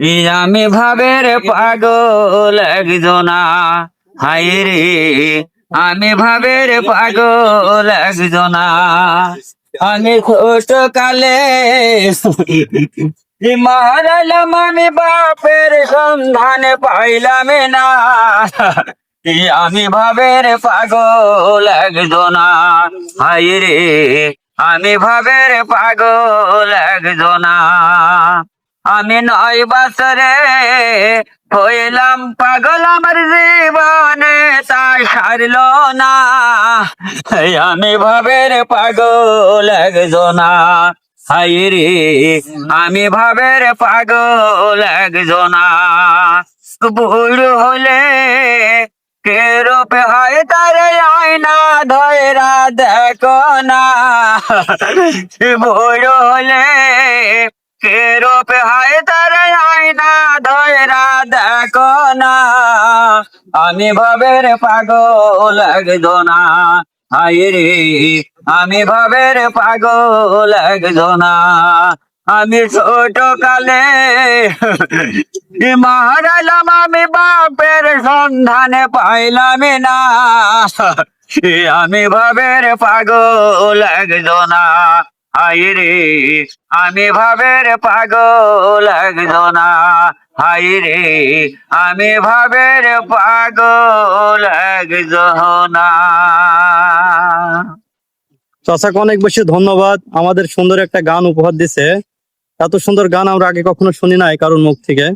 আমি ভাবের পাগল একজনা, হাই রে আমি ভাবের পাগল একজনা। আমি ছোট কালে মারালাম, আমি বাপের সন্ধান পাইলাম না। আমি ভাবের পাগল একজনা, হাই রে আমি ভাবের পাগল একজনা। আমি 9 বছরে হইলাম পাগল, আমার জীবনে তা সারল না। আমি ভাবের পাগল একজনা, হাই রে আমি ভাবের পাগল একজনা। বুড়ো হলে কে রূপে হয় তারে আয়না ধরা দেখো না। বুড়ো হলে কে রূপে হয় তারে আয়না ধরা দেখো না। আমি ভাবের পাগল একজনা, হাই রে আমি ভাবের পাগল একজনা। আমি ছোট কালে মারালাম, আমি বাপের সন্ধানে পাইলাম না। আমি ভাবের পাগল একজনা, হাই রে আমি ভাবের পাগল একজনা। হাই রে আমি ভাবের পাগল একজনা। চাচাকে অনেক বেশি ধন্যবাদ, আমাদের সুন্দর একটা গান উপহার দিছে। এত সুন্দর গান আমরা আগে কখনো শুনি নাই কারোর মুখ থেকে।